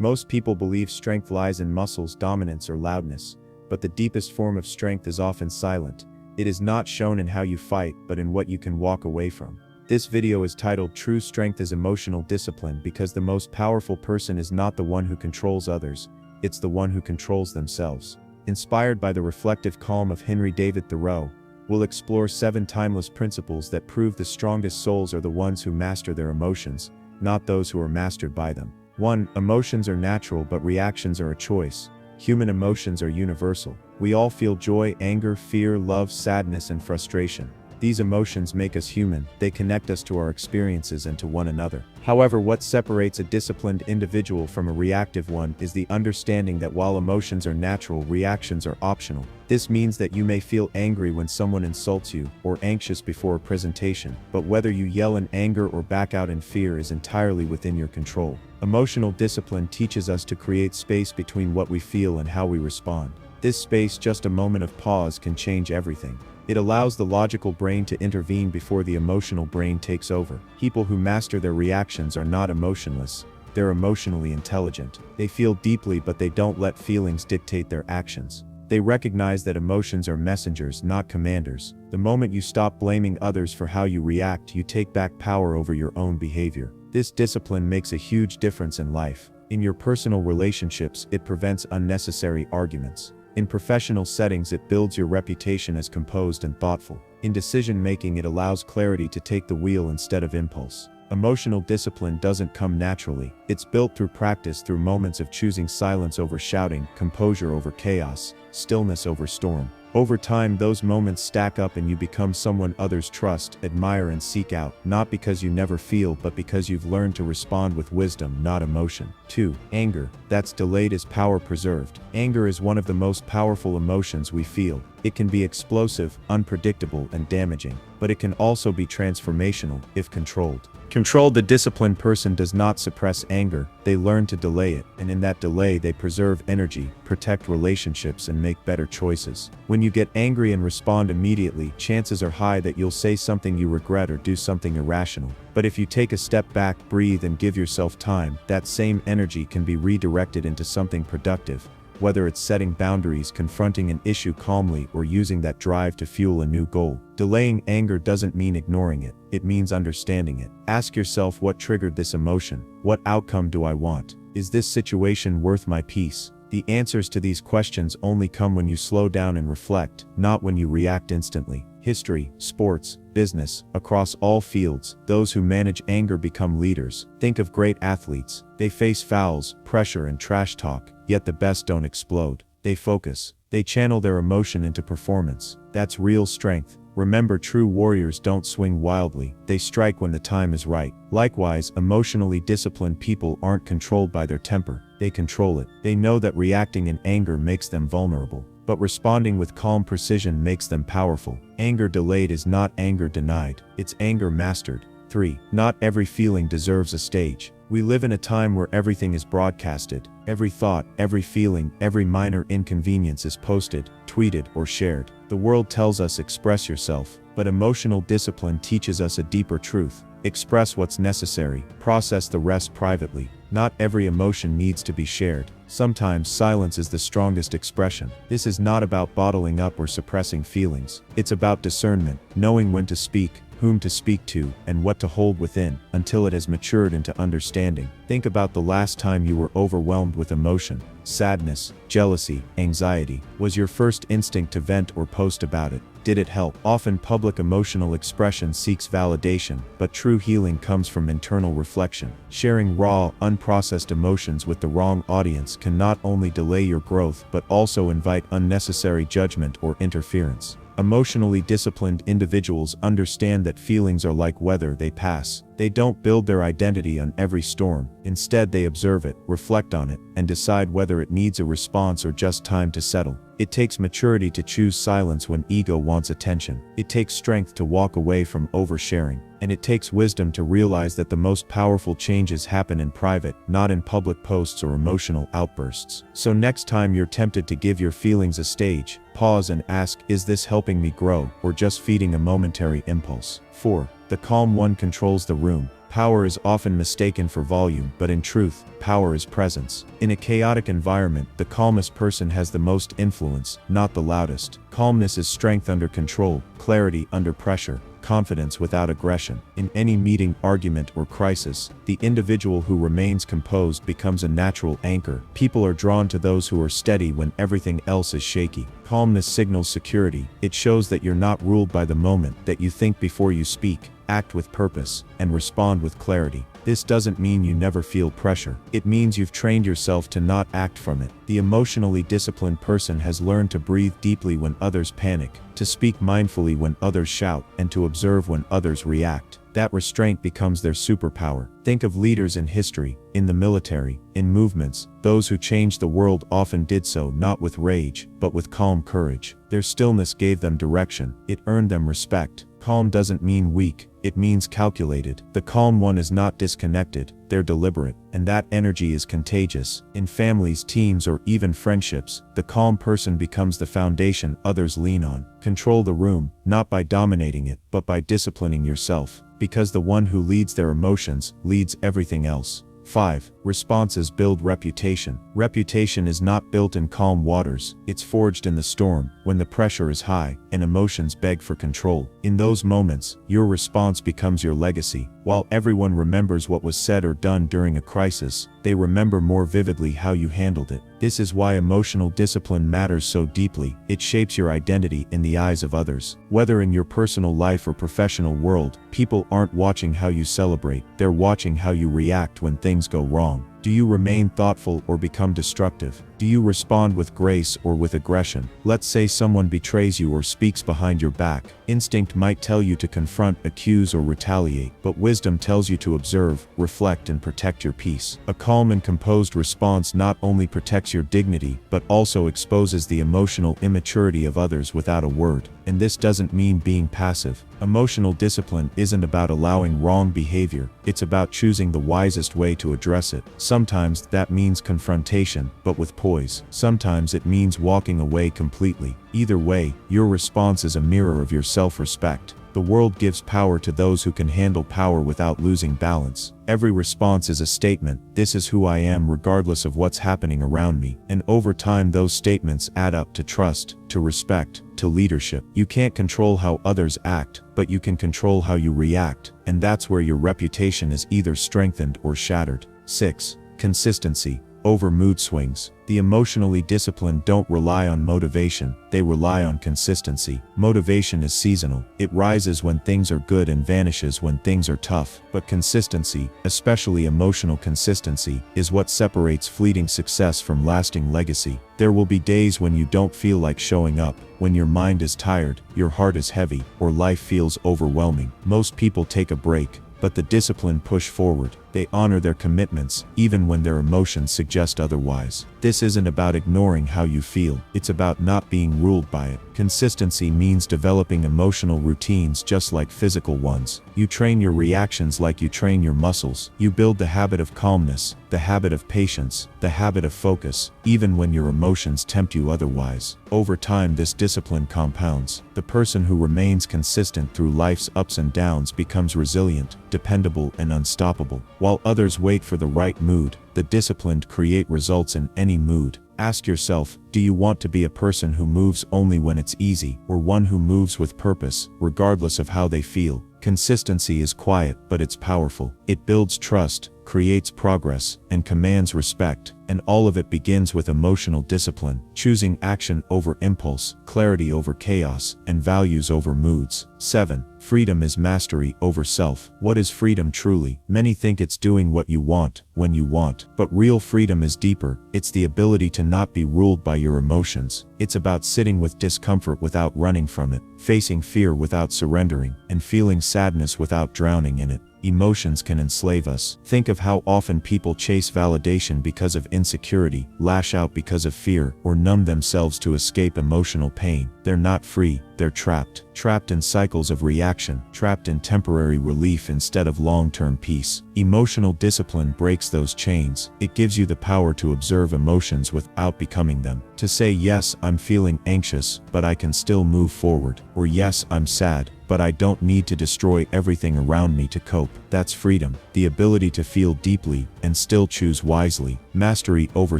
Most people believe strength lies in muscles, dominance, or loudness, but the deepest form of strength is often silent. It is not shown in how you fight, but in what you can walk away from. This video is titled True Strength is Emotional Discipline because the most powerful person is not the one who controls others, it's the one who controls themselves. Inspired by the reflective calm of Henry David Thoreau, we'll explore 7 timeless principles that prove the strongest souls are the ones who master their emotions, not those who are mastered by them. 1. Emotions are natural, but reactions are a choice. Human emotions are universal. We all feel joy, anger, fear, love, sadness, and frustration. These emotions make us human, they connect us to our experiences and to one another. However, what separates a disciplined individual from a reactive one is the understanding that while emotions are natural, reactions are optional. This means that you may feel angry when someone insults you, or anxious before a presentation, but whether you yell in anger or back out in fear is entirely within your control. Emotional discipline teaches us to create space between what we feel and how we respond. This space, just a moment of pause, can change everything. It allows the logical brain to intervene before the emotional brain takes over. People who master their reactions are not emotionless, they're emotionally intelligent. They feel deeply, but they don't let feelings dictate their actions. They recognize that emotions are messengers, not commanders. The moment you stop blaming others for how you react, you take back power over your own behavior. This discipline makes a huge difference in life. In your personal relationships, it prevents unnecessary arguments. In professional settings, it builds your reputation as composed and thoughtful. In decision-making, it allows clarity to take the wheel instead of impulse. Emotional discipline doesn't come naturally. It's built through practice, through moments of choosing silence over shouting, composure over chaos, stillness over storm. Over time, those moments stack up and you become someone others trust, admire, and seek out, not because you never feel, but because you've learned to respond with wisdom, not emotion. 2. Anger. That's delayed is power preserved. Anger is one of the most powerful emotions we feel. It can be explosive, unpredictable, and damaging, but it can also be transformational if controlled. The disciplined person does not suppress anger, they learn to delay it, and in that delay they preserve energy, protect relationships, and make better choices. When you get angry and respond immediately, chances are high that you'll say something you regret or do something irrational. But if you take a step back, breathe, and give yourself time, that same energy can be redirected into something productive. Whether it's setting boundaries, confronting an issue calmly, or using that drive to fuel a new goal. Delaying anger doesn't mean ignoring it, it means understanding it. Ask yourself, what triggered this emotion? What outcome do I want? Is this situation worth my peace? The answers to these questions only come when you slow down and reflect, not when you react instantly. History, sports, business, across all fields, those who manage anger become leaders. Think of great athletes. They face fouls, pressure, and trash talk, yet the best don't explode. They focus. They channel their emotion into performance. That's real strength. Remember, true warriors don't swing wildly, they strike when the time is right. Likewise, emotionally disciplined people aren't controlled by their temper, they control it. They know that reacting in anger makes them vulnerable, but responding with calm precision makes them powerful. Anger delayed is not anger denied, it's anger mastered. 3. Not every feeling deserves a stage. We live in a time where everything is broadcasted. Every thought, every feeling, every minor inconvenience is posted, tweeted, or shared. The world tells us express yourself, but emotional discipline teaches us a deeper truth. Express what's necessary, process the rest privately. Not every emotion needs to be shared. Sometimes silence is the strongest expression. This is not about bottling up or suppressing feelings. It's about discernment, knowing when to speak, whom to speak to, and what to hold within, until it has matured into understanding. Think about the last time you were overwhelmed with emotion, sadness, jealousy, anxiety. Was your first instinct to vent or post about it? Did it help? Often public emotional expression seeks validation, but true healing comes from internal reflection. Sharing raw, unprocessed emotions with the wrong audience can not only delay your growth but also invite unnecessary judgment or interference. Emotionally disciplined individuals understand that feelings are like weather, they pass. They don't build their identity on every storm. Instead, they observe it, reflect on it, and decide whether it needs a response or just time to settle. It takes maturity to choose silence when ego wants attention. It takes strength to walk away from oversharing. And it takes wisdom to realize that the most powerful changes happen in private, not in public posts or emotional outbursts. So next time you're tempted to give your feelings a stage, pause and ask, is this helping me grow, or just feeding a momentary impulse? 4. The calm one controls the room. Power is often mistaken for volume, but in truth, power is presence. In a chaotic environment, the calmest person has the most influence, not the loudest. Calmness is strength under control, clarity under pressure, confidence without aggression. In any meeting, argument, or crisis, the individual who remains composed becomes a natural anchor. People are drawn to those who are steady when everything else is shaky. Calmness signals security. It shows that you're not ruled by the moment, that you think before you speak, act with purpose, and respond with clarity. This doesn't mean you never feel pressure. It means you've trained yourself to not act from it. The emotionally disciplined person has learned to breathe deeply when others panic, to speak mindfully when others shout, and to observe when others react. That restraint becomes their superpower. Think of leaders in history, in the military, in movements. Those who changed the world often did so not with rage, but with calm courage. Their stillness gave them direction. It earned them respect. Calm doesn't mean weak, it means calculated. The calm one is not disconnected, they're deliberate, and that energy is contagious. In families, teams, or even friendships, the calm person becomes the foundation others lean on. Control the room, not by dominating it, but by disciplining yourself, because the one who leads their emotions leads everything else. 5. Responses build reputation. Reputation is not built in calm waters, it's forged in the storm, when the pressure is high, and emotions beg for control. In those moments, your response becomes your legacy. While everyone remembers what was said or done during a crisis, they remember more vividly how you handled it. This is why emotional discipline matters so deeply. It shapes your identity in the eyes of others. Whether in your personal life or professional world, people aren't watching how you celebrate, they're watching how you react when things go wrong. Do you remain thoughtful or become destructive? Do you respond with grace or with aggression? Let's say someone betrays you or speaks behind your back. Instinct might tell you to confront, accuse, or retaliate, but wisdom tells you to observe, reflect, and protect your peace. A calm and composed response not only protects your dignity, but also exposes the emotional immaturity of others without a word. And this doesn't mean being passive. Emotional discipline isn't about allowing wrong behavior, it's about choosing the wisest way to address it. Sometimes that means confrontation, but with poise. Sometimes it means walking away completely. Either way, your response is a mirror of your self-respect. The world gives power to those who can handle power without losing balance. Every response is a statement, this is who I am regardless of what's happening around me. And over time those statements add up to trust, to respect, to leadership. You can't control how others act, but you can control how you react. And that's where your reputation is either strengthened or shattered. 6. Consistency over mood swings. The emotionally disciplined don't rely on motivation, they rely on consistency. Motivation is seasonal. It rises when things are good and vanishes when things are tough. But consistency, especially emotional consistency, is what separates fleeting success from lasting legacy. There will be days when you don't feel like showing up, when your mind is tired, your heart is heavy, or life feels overwhelming. Most people take a break, but the disciplined push forward. They honor their commitments, even when their emotions suggest otherwise. This isn't about ignoring how you feel, it's about not being ruled by it. Consistency means developing emotional routines just like physical ones. You train your reactions like you train your muscles. You build the habit of calmness, the habit of patience, the habit of focus, even when your emotions tempt you otherwise. Over time, this discipline compounds. The person who remains consistent through life's ups and downs becomes resilient, dependable, and unstoppable. While others wait for the right mood, the disciplined create results in any mood. Ask yourself, do you want to be a person who moves only when it's easy, or one who moves with purpose, regardless of how they feel? Consistency is quiet, but it's powerful. It builds trust, creates progress, and commands respect. And all of it begins with emotional discipline, choosing action over impulse, clarity over chaos, and values over moods. 7. Freedom is mastery over self. What is freedom truly? Many think it's doing what you want, when you want. But real freedom is deeper. It's the ability to not be ruled by your emotions. It's about sitting with discomfort without running from it, facing fear without surrendering, and feeling sadness without drowning in it. Emotions can enslave us. Think of how often people chase validation because of insecurity, lash out because of fear, or numb themselves to escape emotional pain. They're not free, they're trapped. Trapped in cycles of reaction, trapped in temporary relief instead of long-term peace. Emotional discipline breaks those chains. It gives you the power to observe emotions without becoming them. To say, yes, I'm feeling anxious, but I can still move forward. Or yes, I'm sad, but I don't need to destroy everything around me to cope. That's freedom, the ability to feel deeply and still choose wisely. Mastery over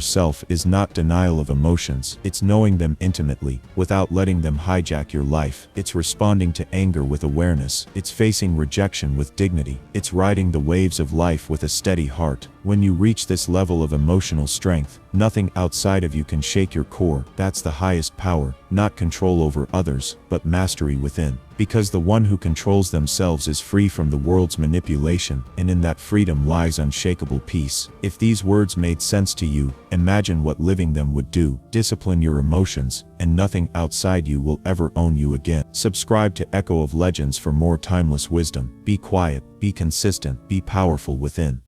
self is not denial of emotions, it's knowing them intimately, without letting them hijack your life. It's responding to anger with awareness, it's facing rejection with dignity, it's riding the waves of life with a steady heart. When you reach this level of emotional strength, nothing outside of you can shake your core. That's the highest power, not control over others, but mastery within. Because the one who controls themselves is free from the world's manipulation, and in that freedom lies unshakable peace. If these words made sense to you, imagine what living them would do. Discipline your emotions, and nothing outside you will ever own you again. Subscribe to Echo of Legends for more timeless wisdom. Be quiet, be consistent, be powerful within.